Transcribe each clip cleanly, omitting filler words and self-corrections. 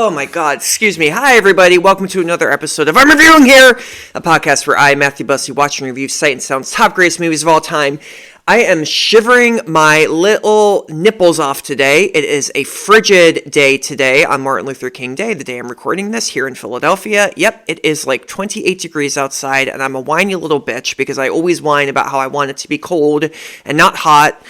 Oh my God, excuse me. Hi everybody, welcome to another episode of I'm Reviewing Here, a podcast where I, Matthew Bussey, watch and review Sight and Sound's top greatest movies of all time. I am shivering my little nipples off today. It is a frigid day today on Martin Luther King Day, the day I'm recording this here in Philadelphia. Yep, it is like 28 degrees outside, and I'm a whiny little bitch because I always whine about how I want it to be cold and not hot.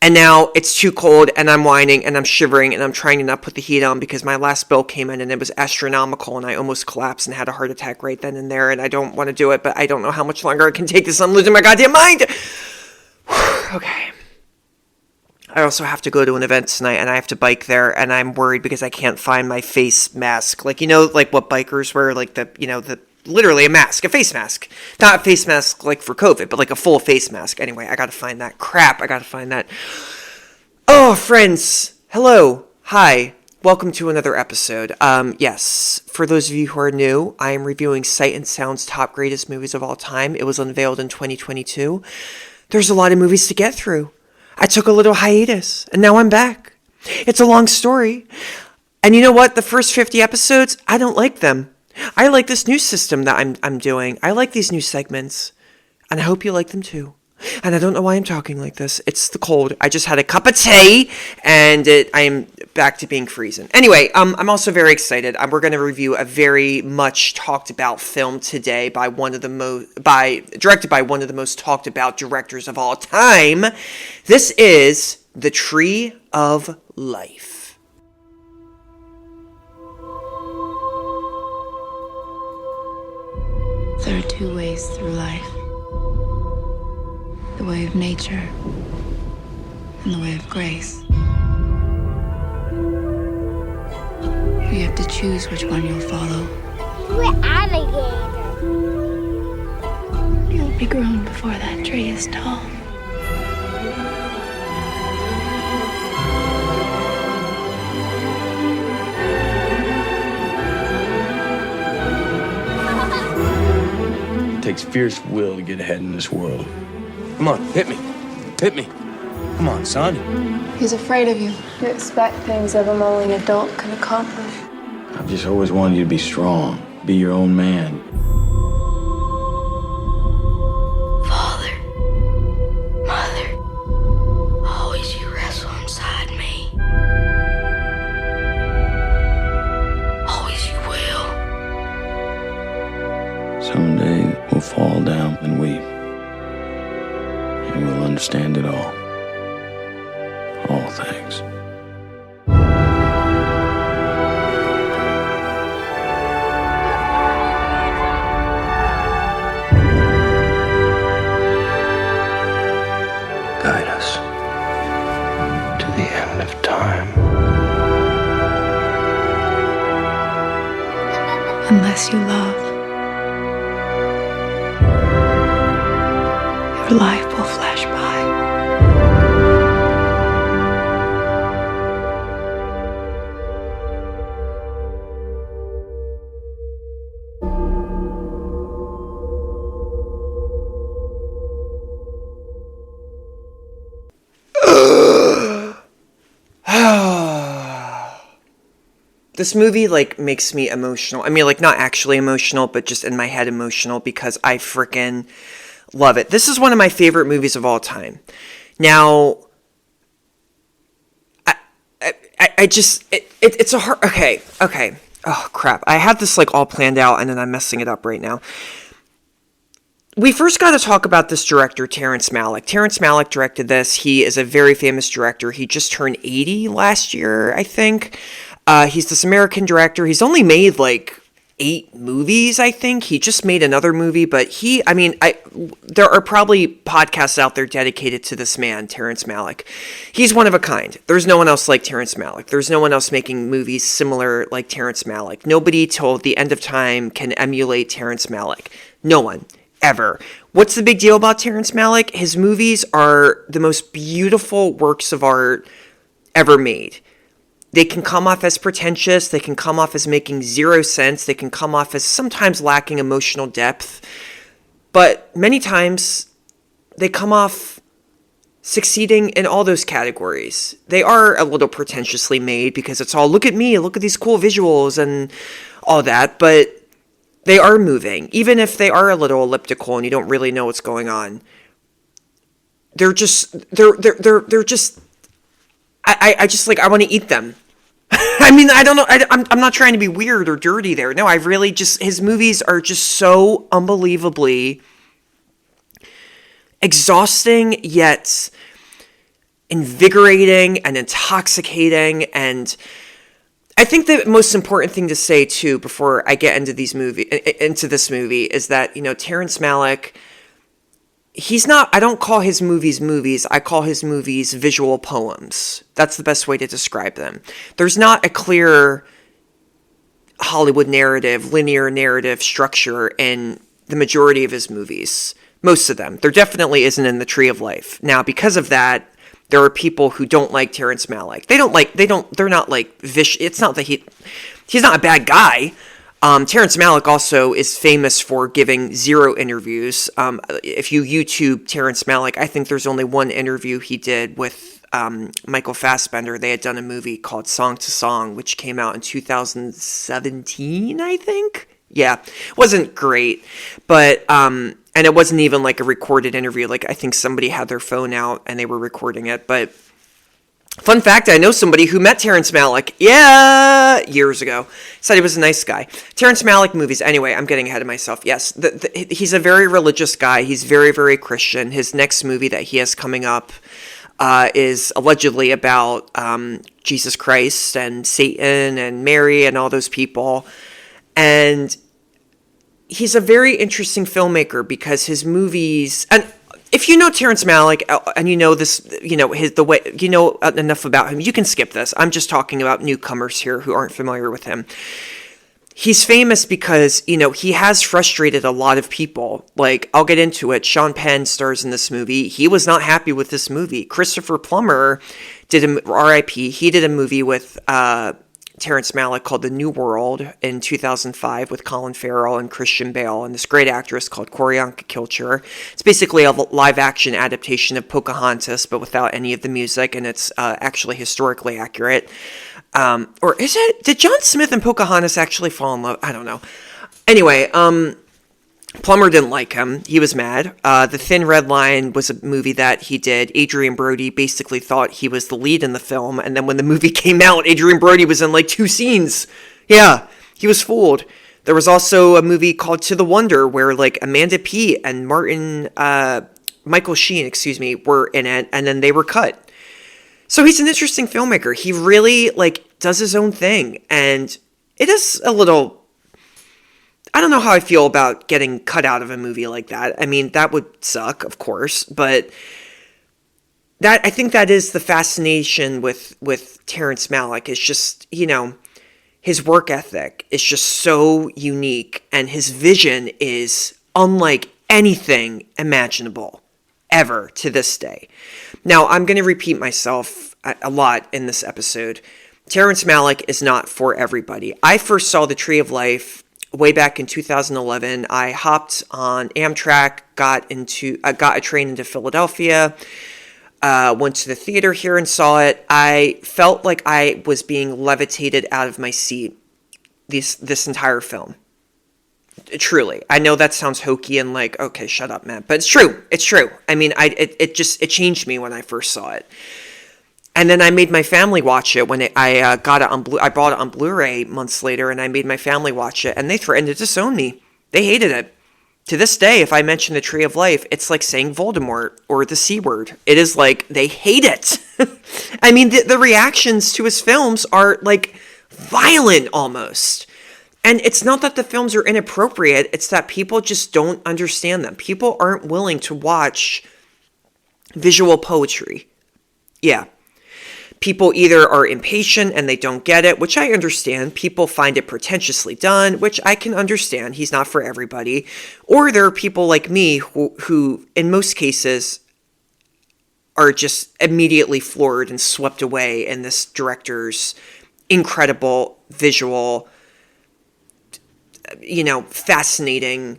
And now it's too cold, and I'm whining, and I'm shivering, and I'm trying to not put the heat on because my last bill came in, and it was astronomical, and I almost collapsed and had a heart attack right then and there, and I don't want to do it, but I don't know how much longer I can take this. I'm losing my goddamn mind! Okay. I also have to go to an event tonight, and I have to bike there, and I'm worried because I can't find my face mask. Like, like what bikers wear, like literally a mask, a face mask. Not a face mask like for COVID, but like a full face mask. Anyway, I gotta find that. Crap, I gotta find that. Oh, friends. Hello. Hi. Welcome to another episode. Yes, for those of you who are new, I am reviewing Sight and Sound's top greatest movies of all time. It was unveiled in 2022. There's a lot of movies to get through. I took a little hiatus, and now I'm back. It's a long story. And you know what? The first 50 episodes, I don't like them. I like this new system that I'm doing. I like these new segments, and I hope you like them too. And I don't know why I'm talking like this. It's the cold. I just had a cup of tea, and I'm back to being freezing. Anyway, I'm also very excited. We're going to review a very much talked about film today directed by one of the most talked about directors of all time. This is The Tree of Life. There are two ways through life. The way of nature and the way of grace. You have to choose which one you'll follow. We're alligators. You'll be grown before that tree is tall. It takes fierce will to get ahead in this world. Come on, hit me. Hit me. Come on, son. He's afraid of you. You expect things of him only an adult can accomplish. I've just always wanted you to be strong. Be your own man. Father, Mother, always you wrestle inside me. Always you will. Someday we'll fall down and weep. And we'll understand it all. All things. Guide us to the end of time. Unless you love, your life will flash by. This movie, makes me emotional. I mean, not actually emotional, but just in my head emotional because I freaking love it. This is one of my favorite movies of all time. Now, it's a hard... Okay. Oh, crap. I had this, all planned out, and then I'm messing it up right now. We first got to talk about this director, Terrence Malick. Terrence Malick directed this. He is a very famous director. He just turned 80 last year, I think. He's this American director. He's only made 8 movies, I think. He just made another movie, but there are probably podcasts out there dedicated to this man, Terrence Malick. He's one of a kind. There's no one else like Terrence Malick. There's no one else making movies similar like Terrence Malick. Nobody till the end of time can emulate Terrence Malick. No one. Ever. What's the big deal about Terrence Malick? His movies are the most beautiful works of art ever made. They can come off as pretentious, they can come off as making zero sense, they can come off as sometimes lacking emotional depth, but many times they come off succeeding in all those categories. They are a little pretentiously made because it's all, look at me, look at these cool visuals and all that, but they are moving. Even if they are a little elliptical and you don't really know what's going on. They're just I just like, I want to eat them. I mean, I don't know. I'm not trying to be weird or dirty there. No, I really just, his movies are just so unbelievably exhausting, yet invigorating and intoxicating. And I think the most important thing to say too, before I get into this movie, is that, you know, Terrence Malick, I don't call his movies movies, I call his movies visual poems. That's the best way to describe them. There's not a clear Hollywood narrative, linear narrative structure in the majority of his movies. Most of them. There definitely isn't in The Tree of Life. Now, because of that, there are people who don't like Terrence Malick. They're not like vicious. It's not that he's not a bad guy. Terrence Malick also is famous for giving 0 interviews. If you YouTube Terrence Malick, I think there's only one interview he did with Michael Fassbender. They had done a movie called Song to Song, which came out in 2017, I think. Yeah, wasn't great, but and it wasn't even like a recorded interview. Like, I think somebody had their phone out and they were recording it, but fun fact, I know somebody who met Terrence Malick, years ago. Said he was a nice guy. Terrence Malick movies, anyway, I'm getting ahead of myself. Yes, he's a very religious guy. He's very, very Christian. His next movie that he has coming up is allegedly about Jesus Christ and Satan and Mary and all those people. And he's a very interesting filmmaker because his movies, and if you know Terrence Malick and you know this, you know the way, you know enough about him, you can skip this. I'm just talking about newcomers here who aren't familiar with him. He's famous because, you know, he has frustrated a lot of people. Like, I'll get into it. Sean Penn stars in this movie. He was not happy with this movie. Christopher Plummer R.I.P. He did a movie with Terrence Malick called The New World in 2005 with Colin Farrell and Christian Bale and this great actress called Q'orianka Kilcher. It's basically a live-action adaptation of Pocahontas, but without any of the music, and it's actually historically accurate. Or is it? Did John Smith and Pocahontas actually fall in love? I don't know. Anyway, Plummer didn't like him. He was mad. The Thin Red Line was a movie that he did. Adrian Brody basically thought he was the lead in the film, and then when the movie came out, Adrian Brody was in like 2 scenes. Yeah, he was fooled. There was also a movie called To the Wonder where like Amanda Peet and Michael Sheen, were in it, and then they were cut. So he's an interesting filmmaker. He really like does his own thing, and it is a little, I don't know how I feel about getting cut out of a movie like that. I mean, that would suck, of course, but I think that is the fascination with Terrence Malick. It's just, you know, his work ethic is just so unique, and his vision is unlike anything imaginable ever to this day. Now, I'm going to repeat myself a lot in this episode. Terrence Malick is not for everybody. I first saw The Tree of Life way back in 2011. I hopped on Amtrak, got a train into Philadelphia, went to the theater here and saw it. I felt like I was being levitated out of my seat this entire film. Truly. I know that sounds hokey and like, okay, shut up, man. But it's true. It's true. I mean, it changed me when I first saw it. And then I made my family watch it when I bought it on Blu-ray months later, and I made my family watch it, and they threatened to disown me. They hated it. To this day, if I mention The Tree of Life, it's like saying Voldemort or the C word. It is like, they hate it. I mean, the reactions to his films are like violent almost. And it's not that the films are inappropriate, it's that people just don't understand them. People aren't willing to watch visual poetry. Yeah. People either are impatient and they don't get it, which I understand. People find it pretentiously done, which I can understand. He's not for everybody. Or there are people like me who in most cases, are just immediately floored and swept away in this director's incredible visual, you know, fascinating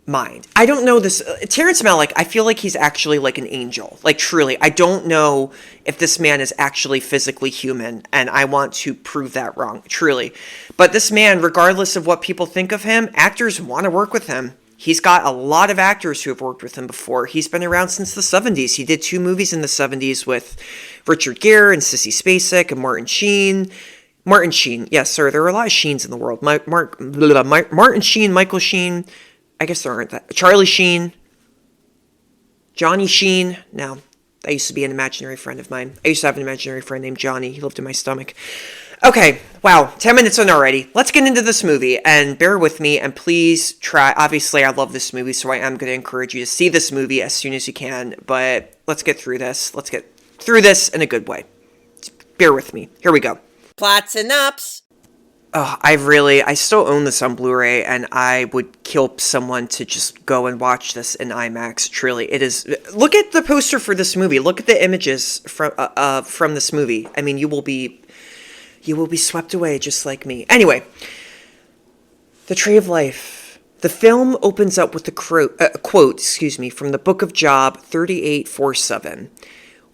mind. I don't know this. Terrence Malick, I feel like he's actually like an angel. Like, truly. I don't know if this man is actually physically human, and I want to prove that wrong, truly. But this man, regardless of what people think of him, actors want to work with him. He's got a lot of actors who have worked with him before. He's been around since the 70s. He did 2 movies in the 70s with Richard Gere and Sissy Spacek and Martin Sheen. Martin Sheen, yes, sir. There are a lot of Sheens in the world. Martin Sheen, Michael Sheen. I guess there aren't that. Charlie Sheen. Johnny Sheen. No, that used to be an imaginary friend of mine. I used to have an imaginary friend named Johnny. He lived in my stomach. Okay, wow, 10 minutes in already. Let's get into this movie, and bear with me, and please try. Obviously, I love this movie, so I am going to encourage you to see this movie as soon as you can, but let's get through this. Let's get through this in a good way. Just bear with me. Here we go. Plots and ups. Oh, I still own this on Blu-ray, and I would kill someone to just go and watch this in IMAX. Truly, it is. Look at the poster for this movie. Look at the images from this movie. I mean, you will be swept away just like me. Anyway, The Tree of Life. The film opens up with a quote, from the Book of Job 38:4-7.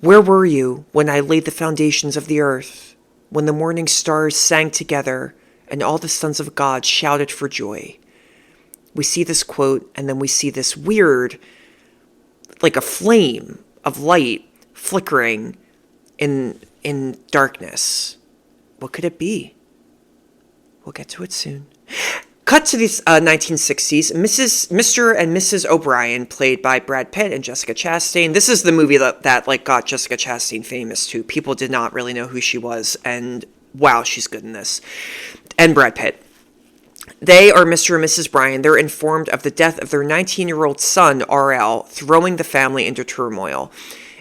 Where were you when I laid the foundations of the earth, when the morning stars sang together and all the sons of God shouted for joy? We see this quote, and then we see this weird, like a flame of light flickering in darkness. What could it be? We'll get to it soon. Cut to the 1960s. Mr. and Mrs. O'Brien, played by Brad Pitt and Jessica Chastain. This is the movie that got Jessica Chastain famous too. People did not really know who she was, and wow, she's good in this. And Brad Pitt. They are Mr. and Mrs. Bryan. They're informed of the death of their 19-year-old son, RL, throwing the family into turmoil.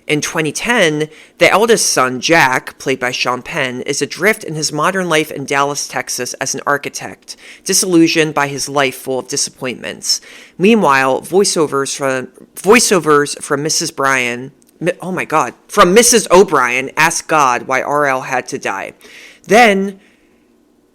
In 2010, the eldest son, Jack, played by Sean Penn, is adrift in his modern life in Dallas, Texas as an architect, disillusioned by his life full of disappointments. Meanwhile, voiceovers from Mrs. Bryan, from Mrs. O'Brien ask God why RL had to die. Then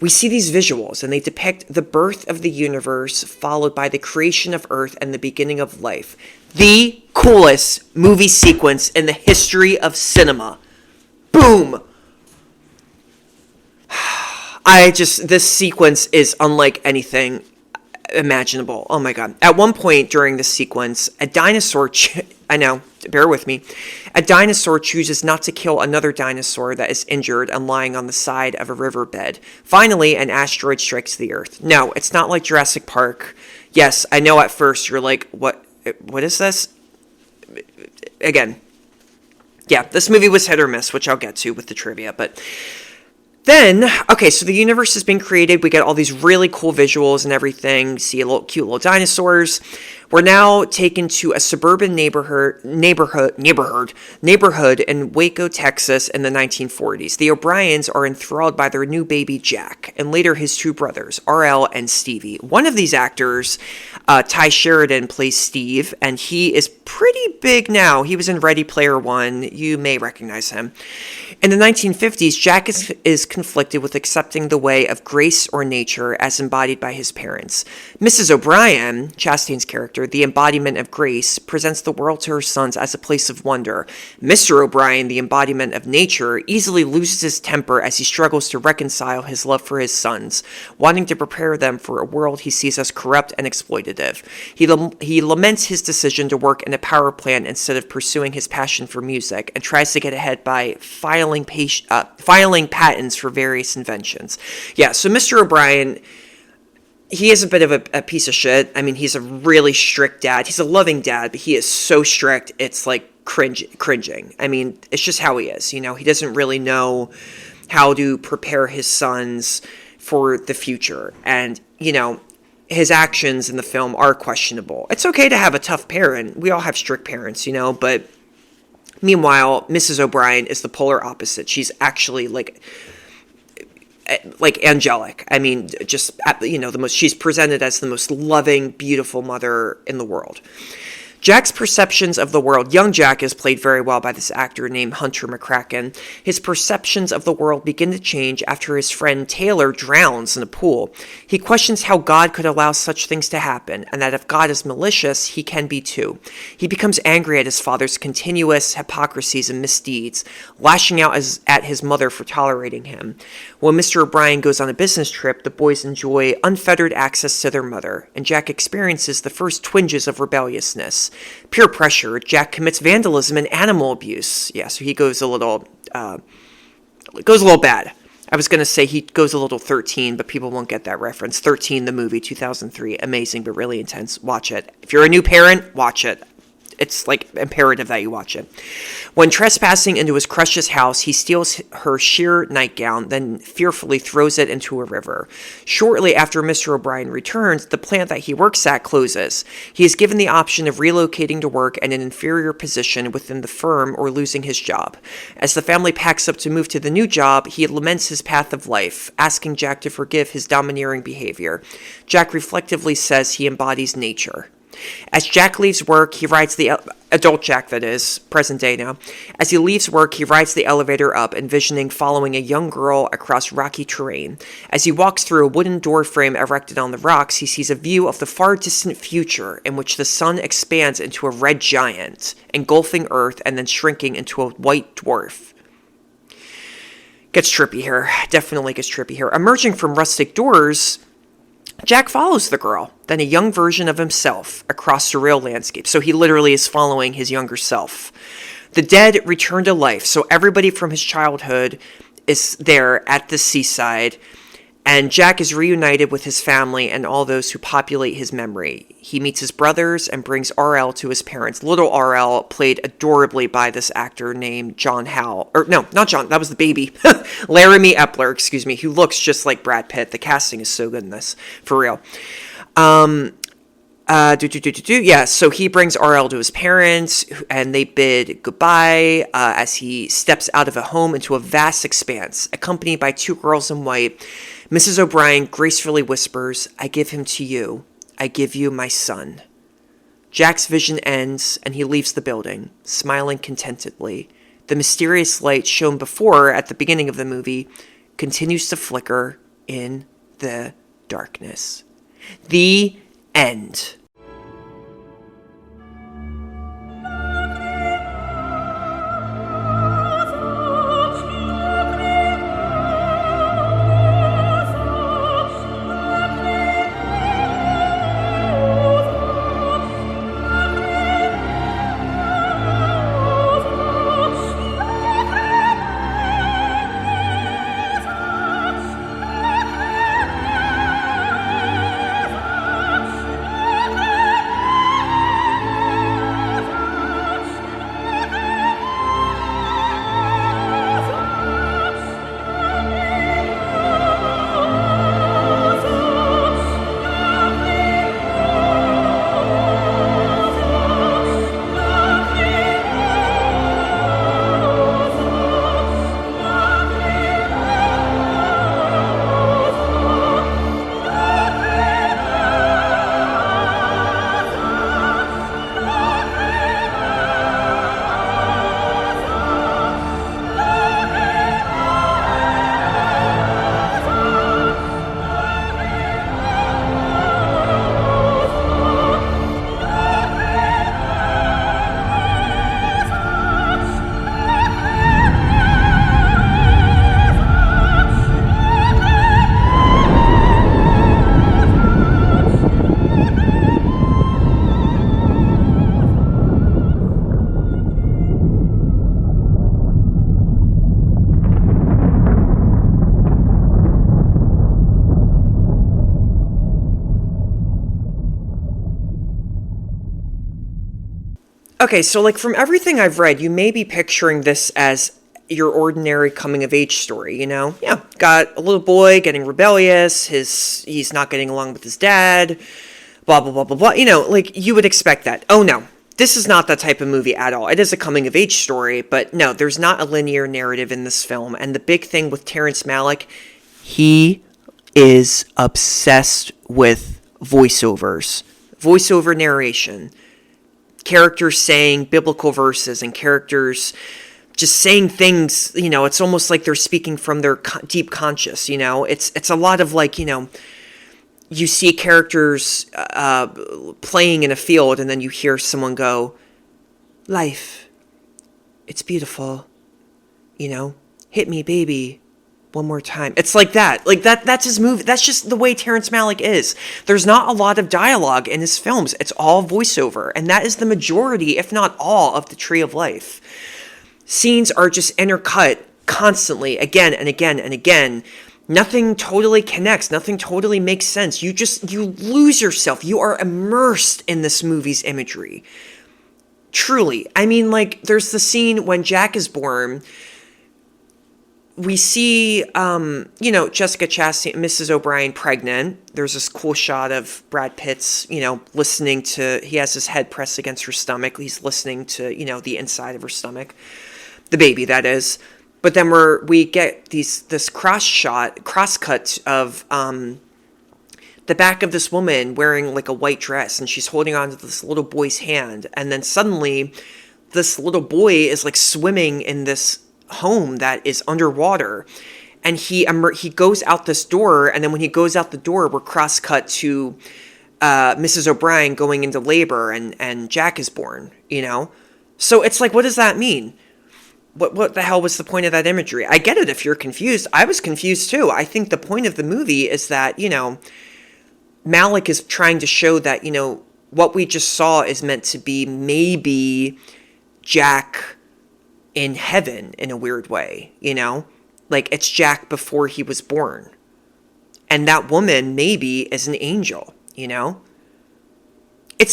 we see these visuals, and they depict the birth of the universe, followed by the creation of Earth and the beginning of life. The coolest movie sequence in the history of cinema. Boom! This sequence is unlike anything imaginable. Oh my god. At one point during this sequence, a dinosaur, I know, bear with me, a dinosaur chooses not to kill another dinosaur that is injured and lying on the side of a riverbed. Finally, an asteroid strikes the Earth. No, it's not like Jurassic Park. Yes, I know at first you're like, what is this? Again, yeah, this movie was hit or miss, which I'll get to with the trivia, but then, okay, so the universe has been created. We get all these really cool visuals and everything. See cute little dinosaurs. We're now taken to a suburban neighborhood in Waco, Texas in the 1940s. The O'Briens are enthralled by their new baby Jack, and later his 2 brothers, RL and Stevie. One of these actors, Ty Sheridan, plays Steve, and he is pretty big now. He was in Ready Player One. You may recognize him. In the 1950s, Jack is conflicted with accepting the way of grace or nature as embodied by his parents. Mrs. O'Brien, Chastain's character, the embodiment of grace, presents the world to her sons as a place of wonder. Mr. O'Brien, the embodiment of nature, easily loses his temper as he struggles to reconcile his love for his sons, wanting to prepare them for a world he sees as corrupt and exploitative. He laments his decision to work in a power plant instead of pursuing his passion for music, and tries to get ahead by filing patents for various inventions. Yeah, so Mr. O'Brien, he is a bit of a piece of shit. I mean, he's a really strict dad. He's a loving dad, but he is so strict, it's like cringing. I mean, it's just how he is. You know, he doesn't really know how to prepare his sons for the future. And, you know, his actions in the film are questionable. It's okay to have a tough parent. We all have strict parents, you know, but meanwhile, Mrs. O'Brien is the polar opposite. She's actually like angelic. I mean, just, you know, she's presented as the most loving, beautiful mother in the world. Jack's perceptions of the world, young Jack is played very well by this actor named Hunter McCracken. His perceptions of the world begin to change after his friend Taylor drowns in a pool. He questions how God could allow such things to happen, and that if God is malicious, he can be too. He becomes angry at his father's continuous hypocrisies and misdeeds, lashing out at his mother for tolerating him. When Mr. O'Brien goes on a business trip, the boys enjoy unfettered access to their mother, and Jack experiences the first twinges of rebelliousness. Peer pressure, Jack commits vandalism and animal abuse. Yeah, so he goes a little bad. I was going to say he goes a little 13, but people won't get that reference. 13, the movie, 2003. Amazing, but really intense. Watch it. If you're a new parent, watch it. It's like imperative that you watch it. When trespassing into his crush's house, he steals her sheer nightgown, then fearfully throws it into a river. Shortly after Mr. O'Brien returns, the plant that he works at closes. He is given the option of relocating to work in an inferior position within the firm or losing his job. As the family packs up to move to the new job, he laments his path of life, asking Jack to forgive his domineering behavior. Jack reflectively says he embodies nature. As Jack leaves work, he rides the adult Jack, that is, present day now. As he leaves work, he rides the elevator up, envisioning following a young girl across rocky terrain. As he walks through a wooden door frame erected on the rocks, he sees a view of the far distant future in which the sun expands into a red giant, engulfing Earth and then shrinking into a white dwarf. Gets trippy here. Definitely gets trippy here. Emerging from rustic doors, Jack follows the girl, then a young version of himself, across surreal landscape. So he literally is following his younger self. The dead return to life, so everybody from his childhood is there at the seaside, and Jack is reunited with his family and all those who populate his memory. He meets his brothers and brings RL to his parents. Little RL, played adorably by this actor named John Howell. Or no, not John, that was the baby. Laramie Epler, excuse me, who looks just like Brad Pitt. The casting is so good in this, for real. Yeah, so he brings RL to his parents, and they bid goodbye as he steps out of a home into a vast expanse, accompanied by two girls in white. Mrs. O'Brien gracefully whispers, "I give him to you. I give you my son." Jack's vision ends, and he leaves the building, smiling contentedly. The mysterious light shown before at the beginning of the movie continues to flicker in the darkness. The end. Okay, so like from everything I've read, you may be picturing this as your ordinary coming of age story, you know? Yeah, got a little boy getting rebellious, he's not getting along with his dad, blah, blah, blah, blah, blah. You know, like you would expect that. Oh no, this is not that type of movie at all. It is a coming of age story, but no, there's not a linear narrative in this film. And the big thing with Terrence Malick, he is obsessed with voiceovers, voiceover narration. characters saying biblical verses and characters just saying things, it's almost like they're speaking from their deep conscious, It's a lot of like, you see characters playing in a field and then you hear someone go, life, it's beautiful, hit me, baby, one more time. It's like that. Like that's his movie. That's just the way Terrence Malick is. There's not a lot of dialogue in his films. It's all voiceover. And that is the majority, if not all, of The Tree of Life. Scenes are just intercut constantly, again and again and again. Nothing totally connects. Nothing totally makes sense. You lose yourself. You are immersed in this movie's imagery. Truly. I mean, like, there's the scene when Jack is born. We see, Jessica Chastain, Mrs. O'Brien pregnant. There's this cool shot of Brad Pitt's, listening to, he has his head pressed against her stomach. He's listening to, the inside of her stomach. The baby, that is. But then we get this cross cut of the back of this woman wearing like a white dress, and she's holding on to this little boy's hand. And then suddenly this little boy is like swimming in this home that is underwater, and he goes out this door, and then when he goes out the door, we're cross cut to Mrs. O'Brien going into labor, and Jack is born, So it's like, what does that mean? What the hell was the point of that imagery? I get it if you're confused. I was confused too. I think the point of the movie is that, Malick is trying to show that, what we just saw is meant to be maybe Jack in heaven in a weird way, like it's Jack before he was born. And that woman maybe is an angel, It's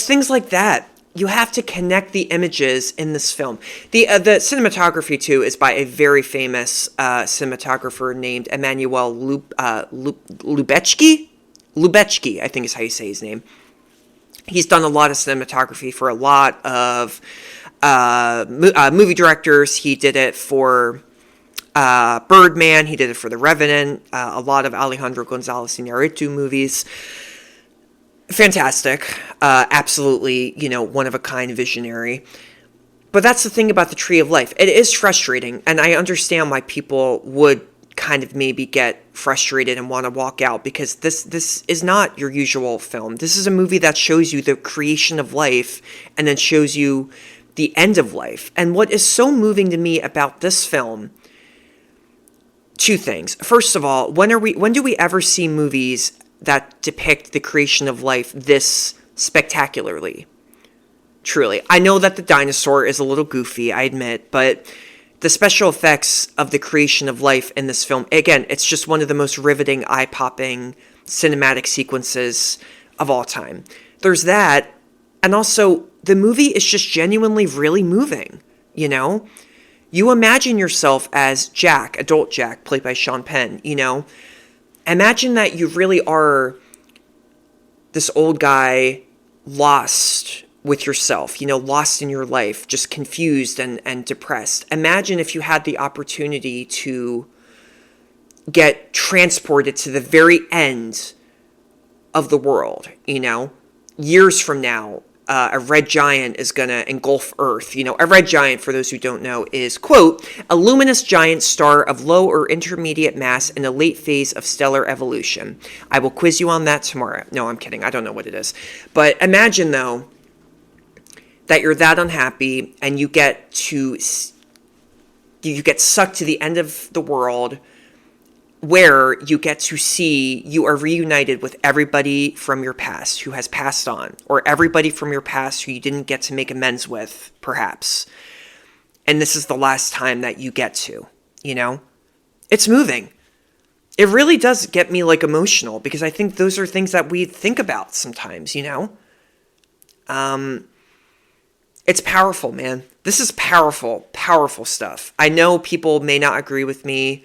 things like that. You have to connect the images in this film. The cinematography, too, is by a very famous cinematographer named Emmanuel Lubezki. Lubezki, I think is how you say his name. He's done a lot of cinematography for a lot of movie directors. He did it for Birdman. He did it for The Revenant. A lot of Alejandro González Iñárritu movies. Fantastic. Absolutely, one-of-a-kind visionary. But that's the thing about The Tree of Life. It is frustrating, and I understand why people would kind of maybe get frustrated and want to walk out, because this is not your usual film. This is a movie that shows you the creation of life and then shows you the end of life. And what is so moving to me about this film, two things. First of all, when do we ever see movies that depict the creation of life this spectacularly? Truly. I know that the dinosaur is a little goofy, I admit, but the special effects of the creation of life in this film, again, it's just one of the most riveting, eye-popping cinematic sequences of all time. There's that, and also the movie is just genuinely really moving, You imagine yourself as Jack, adult Jack, played by Sean Penn, Imagine that you really are this old guy lost with yourself, lost in your life, just confused and depressed. Imagine if you had the opportunity to get transported to the very end of the world, years from now. A red giant is going to engulf Earth. A red giant, for those who don't know, is, quote, a luminous giant star of low or intermediate mass in a late phase of stellar evolution. I will quiz you on that tomorrow. No, I'm kidding. I don't know what it is. But imagine, though, that you're that unhappy and you get sucked to the end of the world, where you get to see you are reunited with everybody from your past who has passed on, or everybody from your past who you didn't get to make amends with, perhaps. And this is the last time that you get to, It's moving. It really does get me, emotional, because I think those are things that we think about sometimes, It's powerful, man. This is powerful, powerful stuff. I know people may not agree with me.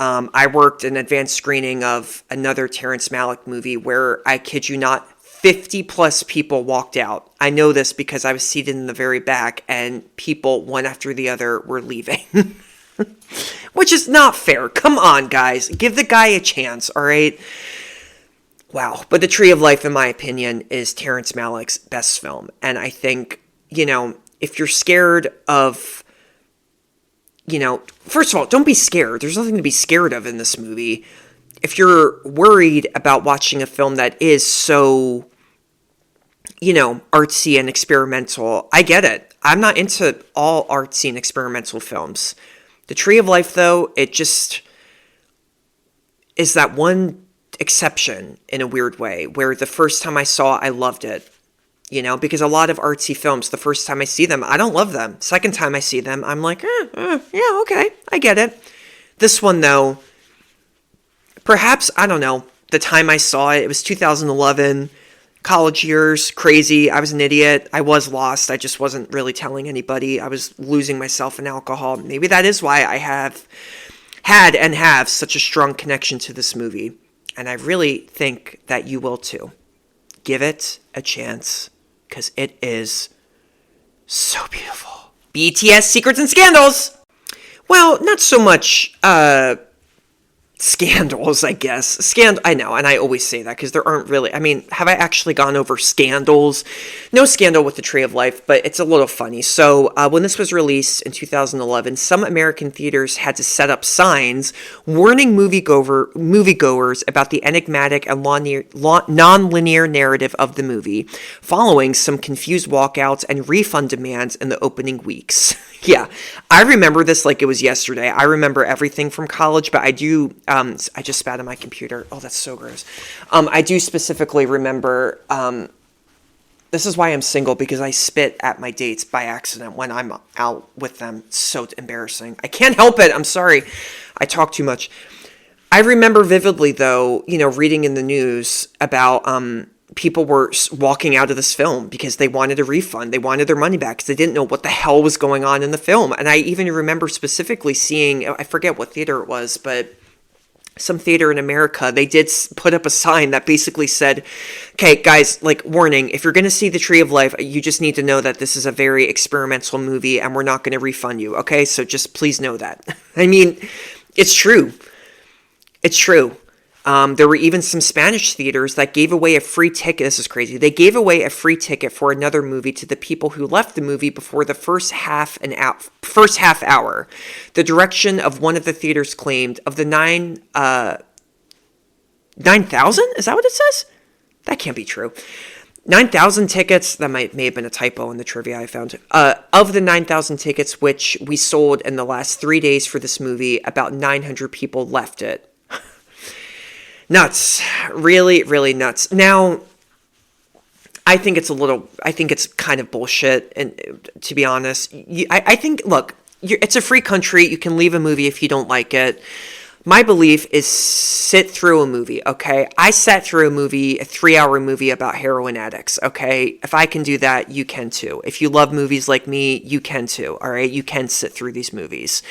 I worked an advanced screening of another Terrence Malick movie where, I kid you not, 50 plus people walked out. I know this because I was seated in the very back and people, one after the other, were leaving. Which is not fair. Come on, guys. Give the guy a chance, all right? Wow. But The Tree of Life, in my opinion, is Terrence Malick's best film. And I think if you're scared of, first of all, don't be scared. There's nothing to be scared of in this movie. If you're worried about watching a film that is so, artsy and experimental, I get it. I'm not into all artsy and experimental films. The Tree of Life, though, it just is that one exception in a weird way, where the first time I saw it, I loved it. Because a lot of artsy films, the first time I see them, I don't love them. Second time I see them, I'm like, yeah, okay, I get it. This one, though, perhaps, I don't know, the time I saw it, it was 2011, college years, crazy, I was an idiot, I was lost, I just wasn't really telling anybody, I was losing myself in alcohol. Maybe that is why I have had and have such a strong connection to this movie, and I really think that you will too. Give it a chance, because it is so beautiful. BTS Secrets and Scandals! Well, not so much, scandals, I guess. I know, and I always say that because there aren't really, have I actually gone over scandals? No scandal with the Tree of Life, but it's a little funny. So when this was released in 2011, some American theaters had to set up signs warning moviegoers about the enigmatic and non-linear narrative of the movie, following some confused walkouts and refund demands in the opening weeks. Yeah, I remember this like it was yesterday. I remember everything from college, but I do, I just spat on my computer. Oh, that's so gross. I do specifically remember, this is why I'm single, because I spit at my dates by accident when I'm out with them. It's so embarrassing. I can't help it. I'm sorry. I talk too much. I remember vividly, though, reading in the news about, people were walking out of this film because they wanted a refund. They wanted their money back because they didn't know what the hell was going on in the film. And I even remember specifically seeing, I forget what theater it was, but some theater in America, they did put up a sign that basically said, okay, guys, warning, if you're going to see The Tree of Life, you just need to know that this is a very experimental movie and we're not going to refund you, okay? So just please know that. It's true. It's true. There were even some Spanish theaters that gave away a free ticket. This is crazy. They gave away a free ticket for another movie to the people who left the movie before the first half hour. The direction of one of the theaters claimed of the 9,000? Is that what it says? That can't be true. 9,000 tickets, that may have been a typo in the trivia I found. Of the 9,000 tickets which we sold in the last 3 days for this movie, about 900 people left it. Nuts. Really, really nuts. Now, I think it's kind of bullshit, and to be honest, I think, look, it's a free country, you can leave a movie if you don't like it. My belief is sit through a movie, okay? I sat through a 3-hour movie about heroin addicts, okay? If I can do that, you can too. If you love movies like me, you can too, all right? You can sit through these movies.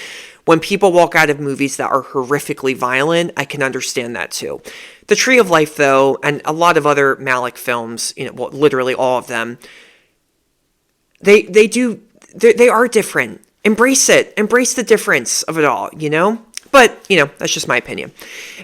When people walk out of movies that are horrifically violent, I can understand that too. The Tree of Life, though, and a lot of other Malick films, literally all of them, they are different. Embrace it. Embrace the difference of it all, But, that's just my opinion.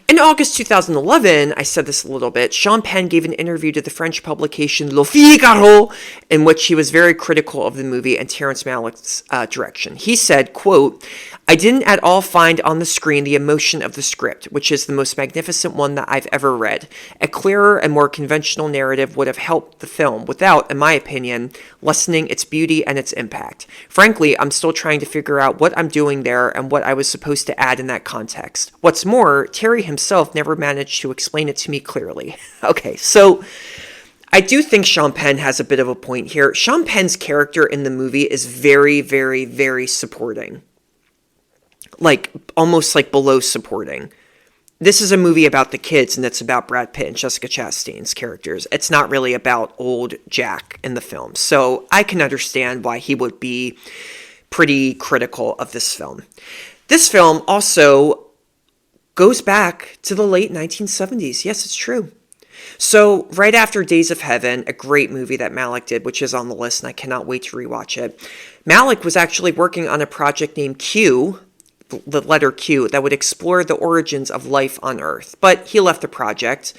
In August 2011, I said this a little bit, Sean Penn gave an interview to the French publication Le Figaro, in which he was very critical of the movie and Terrence Malick's direction. He said, quote, I didn't at all find on the screen the emotion of the script, which is the most magnificent one that I've ever read. A clearer and more conventional narrative would have helped the film without, in my opinion, lessening its beauty and its impact. Frankly, I'm still trying to figure out what I'm doing there and what I was supposed to add in that context. What's more, Terry himself never managed to explain it to me clearly. Okay, so I do think Sean Penn has a bit of a point here. Sean Penn's character in the movie is very, very, very supporting. Almost below supporting. This is a movie about the kids, and it's about Brad Pitt and Jessica Chastain's characters. It's not really about old Jack in the film. So I can understand why he would be pretty critical of this film. This film also goes back to the late 1970s. Yes, it's true. So right after Days of Heaven, a great movie that Malick did, which is on the list, and I cannot wait to rewatch it, Malick was actually working on a project named Q, the letter Q, that would explore the origins of life on Earth. But he left the project,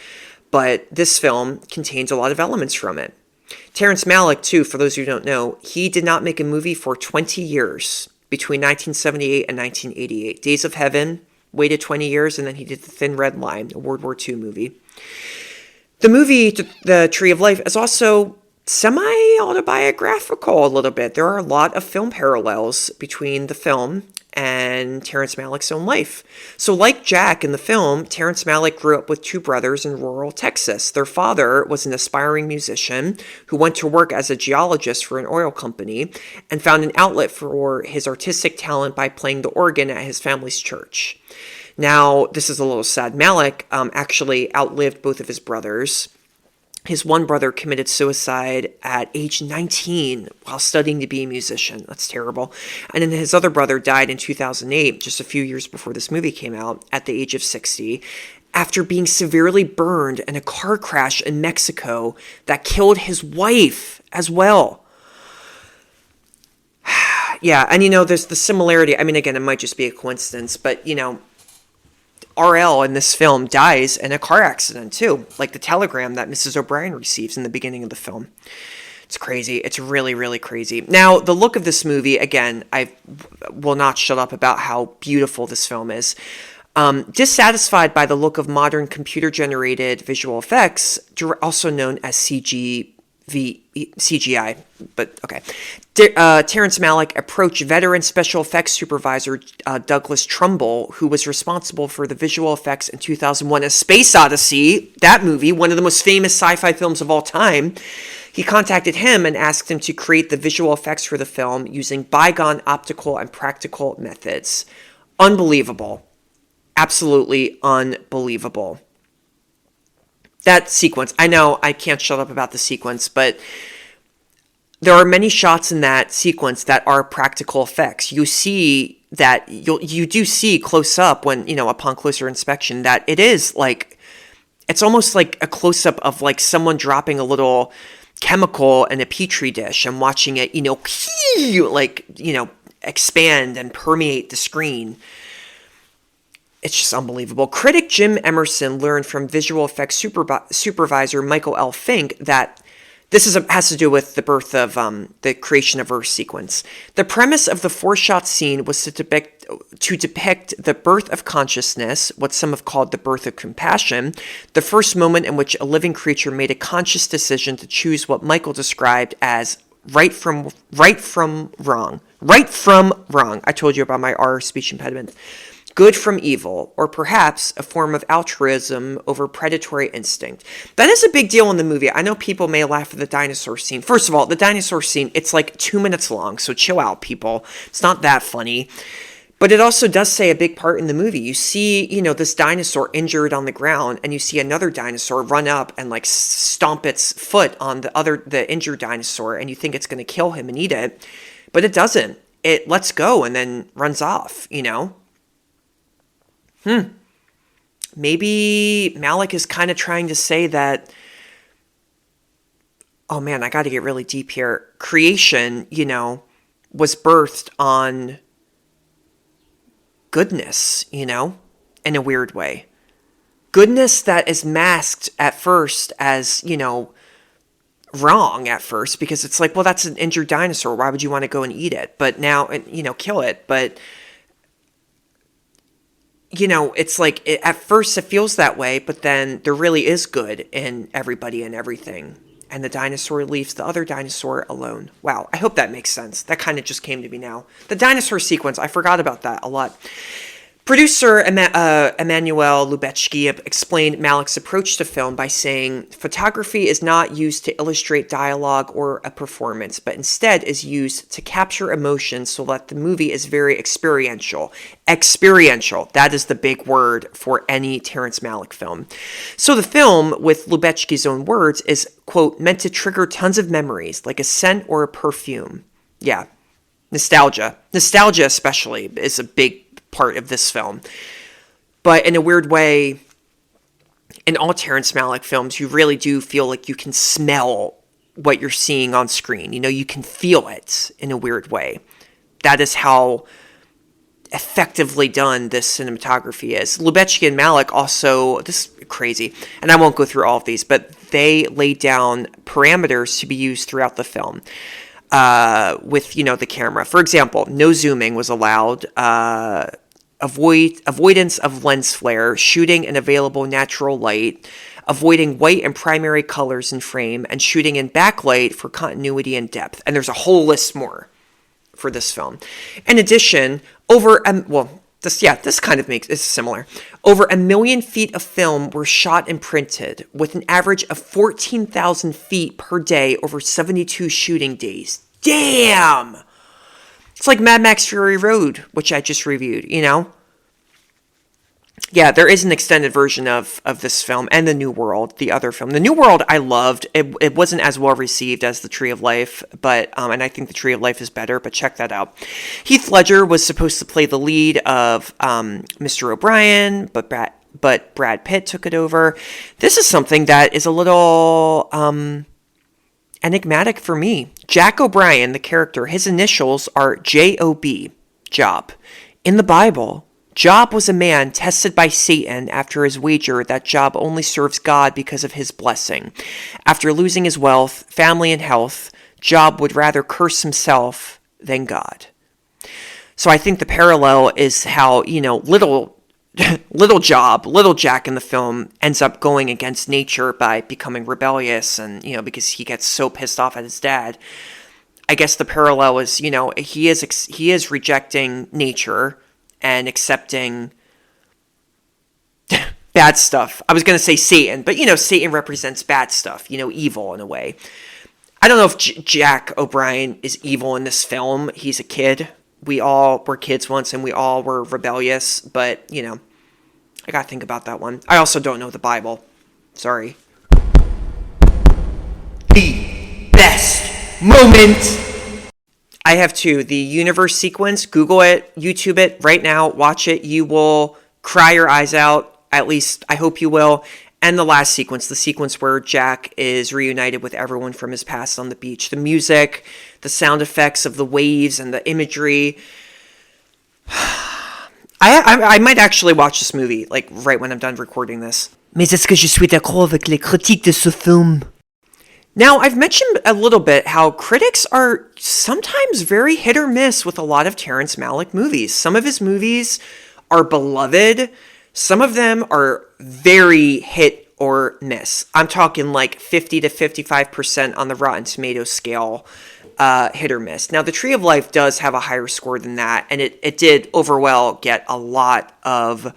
but this film contains a lot of elements from it. Terrence Malick, too, for those who don't know, he did not make a movie for 20 years between 1978 and 1988. Days of Heaven waited 20 years, and then he did The Thin Red Line, a World War II movie. The movie, The Tree of Life, is also semi-autobiographical a little bit. There are a lot of film parallels between the film and Terrence Malick's own life. So like Jack in the film, Terrence Malick grew up with two brothers in rural Texas. Their father was an aspiring musician who went to work as a geologist for an oil company and found an outlet for his artistic talent by playing the organ at his family's church. Now, this is a little sad. Malick actually outlived both of his brothers. His one brother committed suicide at age 19 while studying to be a musician. That's terrible. And then his other brother died in 2008, just a few years before this movie came out, at the age of 60, after being severely burned in a car crash in Mexico that killed his wife as well. Yeah, and there's the similarity. I mean, again, it might just be a coincidence, but, RL in this film dies in a car accident too, like the telegram that Mrs. O'Brien receives in the beginning of the film. It's crazy. It's really, really crazy. Now, the look of this movie, again, I will not shut up about how beautiful this film is. Dissatisfied by the look of modern computer-generated visual effects, also known as CGI, but okay. Terrence Malick approached veteran special effects supervisor Douglas Trumbull, who was responsible for the visual effects in 2001, A Space Odyssey, that movie, one of the most famous sci-fi films of all time. He contacted him and asked him to create the visual effects for the film using bygone optical and practical methods. Unbelievable. Absolutely unbelievable. That sequence, I know I can't shut up about the sequence, but there are many shots in that sequence that are practical effects. You see that, you do see close up when, upon closer inspection, that it is like, it's almost like a close up of like someone dropping a little chemical in a petri dish and watching it, expand and permeate the screen. It's just unbelievable. Critic Jim Emerson learned from visual effects supervisor Michael L. Fink that this has to do with the birth of the creation of Earth sequence. The premise of the four-shot scene was to depict the birth of consciousness, what some have called the birth of compassion, the first moment in which a living creature made a conscious decision to choose what Michael described as right from wrong. Right from wrong. I told you about my R speech impediment. Good from evil, or perhaps a form of altruism over predatory instinct. That is a big deal in the movie. I know people may laugh at the dinosaur scene. First of all, the dinosaur scene, it's like 2 minutes long, so chill out, people. It's not that funny. But it also does say a big part in the movie. You see, this dinosaur injured on the ground, and you see another dinosaur run up and like stomp its foot on the injured dinosaur, and you think it's going to kill him and eat it. But it doesn't. It lets go and then runs off, Maybe Malick is kind of trying to say that, oh man, I got to get really deep here. Creation, was birthed on goodness, in a weird way. Goodness that is masked at first as, wrong at first, because it's like, well, that's an injured dinosaur. Why would you want to go and eat it? But now, kill it. But it's like, at first it feels that way, but then there really is good in everybody and everything. And the dinosaur leaves the other dinosaur alone. Wow, I hope that makes sense. That kind of just came to me now. The dinosaur sequence, I forgot about that a lot. Producer Emmanuel Lubezki explained Malick's approach to film by saying, photography is not used to illustrate dialogue or a performance, but instead is used to capture emotion so that the movie is very experiential. Experiential, that is the big word for any Terrence Malick film. So the film, with Lubezki's own words, is, quote, meant to trigger tons of memories, like a scent or a perfume. Yeah, nostalgia. Nostalgia especially is a big part of this film. But in a weird way, in all Terrence Malick films, you really do feel like you can smell what you're seeing on screen. You can feel it in a weird way. That is how effectively done this cinematography is. Lubezki and Malick also, this is crazy, and I won't go through all of these, but they laid down parameters to be used throughout the film with, the camera. For example, no zooming was allowed, avoidance of lens flare, shooting in available natural light, avoiding white and primary colors in frame, and shooting in backlight for continuity and depth. And there's a whole list more for this film. In addition, this kind of is similar. Over 1 million feet of film were shot and printed, with an average of 14,000 feet per day over 72 shooting days. Damn! It's like Mad Max Fury Road, which I just reviewed, Yeah, there is an extended version of this film and The New World, the other film. The New World I loved. It wasn't as well received as The Tree of Life, but and I think The Tree of Life is better, but check that out. Heath Ledger was supposed to play the lead of Mr. O'Brien, but Brad Pitt took it over. This is something that is a little enigmatic for me. Jack O'Brien, the character, his initials are J-O-B, Job. In the Bible, Job was a man tested by Satan after his wager that Job only serves God because of his blessing. After losing his wealth, family, and health, Job would rather curse himself than God. So I think the parallel is how, little Jack in the film ends up going against nature by becoming rebellious and, because he gets so pissed off at his dad. I guess the parallel is, he is rejecting nature and accepting bad stuff. I was going to say Satan, but, Satan represents bad stuff, evil in a way. I don't know if Jack O'Brien is evil in this film. He's a kid. We all were kids once and we all were rebellious, but, I got to think about that one. I also don't know the Bible. Sorry. The best moment. I have two. The universe sequence, Google it, YouTube it right now, watch it. You will cry your eyes out. At least I hope you will. And the last sequence, the sequence where Jack is reunited with everyone from his past on the beach. The music, the sound effects of the waves and the imagery. I might actually watch this movie, right when I'm done recording this. Mais est-ce que je suis d'accord avec les critiques de ce film? Now, I've mentioned a little bit how critics are sometimes very hit or miss with a lot of Terrence Malick movies. Some of his movies are beloved. Some of them are very hit or miss. I'm talking 50 to 55% on the Rotten Tomatoes scale, hit or miss. Now, The Tree of Life does have a higher score than that, and it did overall get a lot of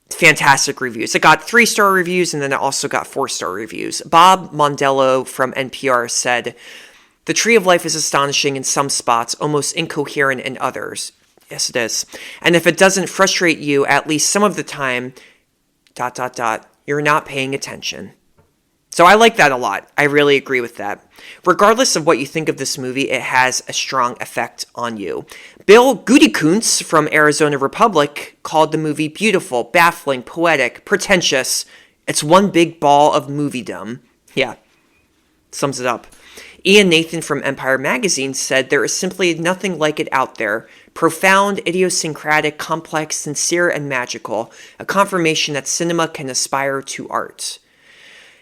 fantastic reviews. It got 3-star reviews, and then it also got 4-star reviews. Bob Mondello from NPR said, "The Tree of Life is astonishing in some spots, almost incoherent in others." Yes, it is. And if it doesn't frustrate you at least some of the time, ... you're not paying attention. So I like that a lot. I really agree with that. Regardless of what you think of this movie, it has a strong effect on you. Bill Gutekunst from Arizona Republic called the movie beautiful, baffling, poetic, pretentious. It's one big ball of moviedom. Yeah, sums it up. Ian Nathan from Empire Magazine said there is simply nothing like it out there. Profound, idiosyncratic, complex, sincere, and magical. A confirmation that cinema can aspire to art.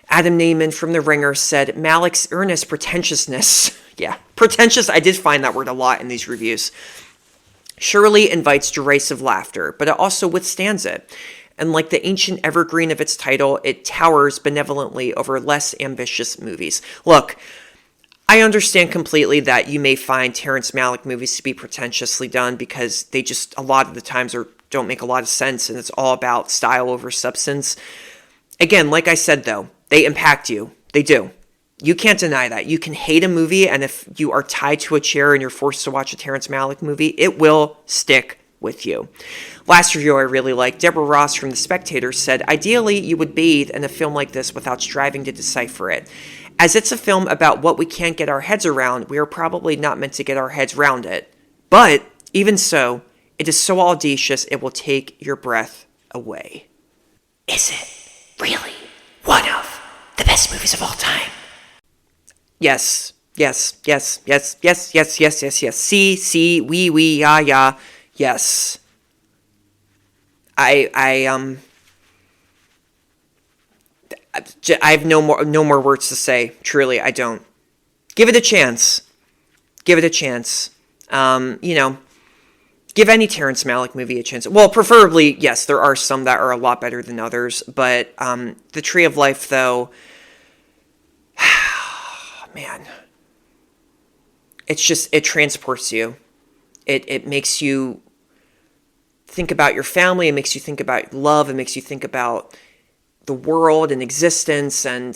Adam Naiman from The Ringer said Malick's earnest pretentiousness, pretentious, I did find that word a lot in these reviews, surely invites derisive laughter, but it also withstands it. And like the ancient evergreen of its title, it towers benevolently over less ambitious movies. Look, I understand completely that you may find Terrence Malick movies to be pretentiously done because they just, a lot of the times, don't make a lot of sense, and it's all about style over substance. Again, like I said, though, they impact you. They do. You can't deny that. You can hate a movie, and if you are tied to a chair and you're forced to watch a Terrence Malick movie, it will stick with you. Last review I really liked, Deborah Ross from The Spectator said, ideally, you would bathe in a film like this without striving to decipher it. As it's a film about what we can't get our heads around, we are probably not meant to get our heads around it. But, even so, it is so audacious it will take your breath away. Is it really one of the best movies of all time? Yes. See, oui, ya. Yes. I have no more words to say. Truly, I don't. Give it a chance. Give it a chance. Give any Terrence Malick movie a chance. Well, preferably, yes, there are some that are a lot better than others, but The Tree of Life, though, man, it transports you. It makes you think about your family. It makes you think about love. It makes you think about the world and existence, and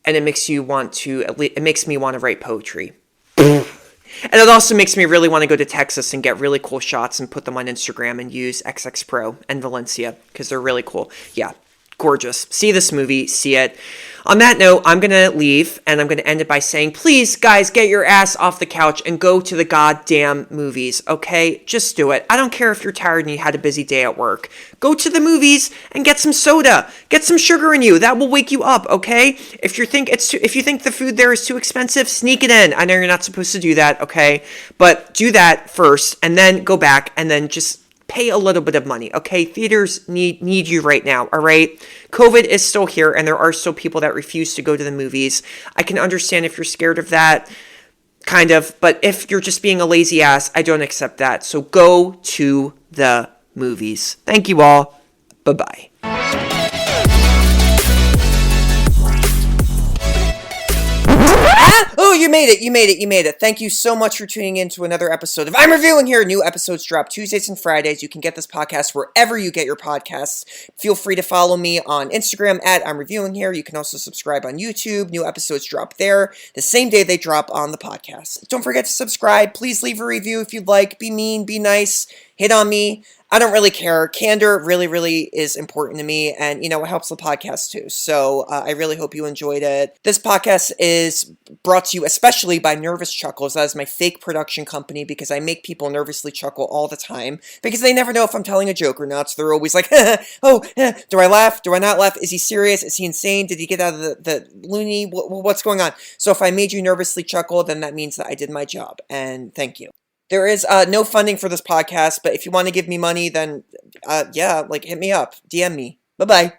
it makes you want to. It makes me want to write poetry. And it also makes me really want to go to Texas and get really cool shots and put them on Instagram and use XX Pro and Valencia because they're really cool. Yeah, gorgeous. See this movie, see it. On that note, I'm going to leave and I'm going to end it by saying, please, guys, get your ass off the couch and go to the goddamn movies, okay? Just do it. I don't care if you're tired and you had a busy day at work. Go to the movies and get some soda. Get some sugar in you. That will wake you up, okay? If you think the food there is too expensive, sneak it in. I know you're not supposed to do that, okay? But do that first and then go back and then just pay a little bit of money, okay? Theaters need you right now, all right? COVID is still here, and there are still people that refuse to go to the movies. I can understand if you're scared of that, kind of, but if you're just being a lazy ass, I don't accept that. So go to the movies. Thank you all. Bye-bye. Oh, you made it. Thank you so much for tuning in to another episode of I'm Reviewing Here. New episodes drop Tuesdays and Fridays. You can get this podcast wherever you get your podcasts. Feel free to follow me on Instagram at I'm Reviewing Here. You can also subscribe on YouTube. New episodes drop there the same day they drop on the podcast. Don't forget to subscribe. Please leave a review if you'd like. Be mean, be nice, hit on me. I don't really care. Candor really, really is important to me, and, it helps the podcast too. So I really hope you enjoyed it. This podcast is brought to you especially by Nervous Chuckles. That is my fake production company because I make people nervously chuckle all the time because they never know if I'm telling a joke or not. So they're always like, do I laugh? Do I not laugh? Is he serious? Is he insane? Did he get out of the loony? What's going on? So if I made you nervously chuckle, then that means that I did my job, and thank you. There is no funding for this podcast, but if you want to give me money, then, hit me up. DM me. Bye-bye.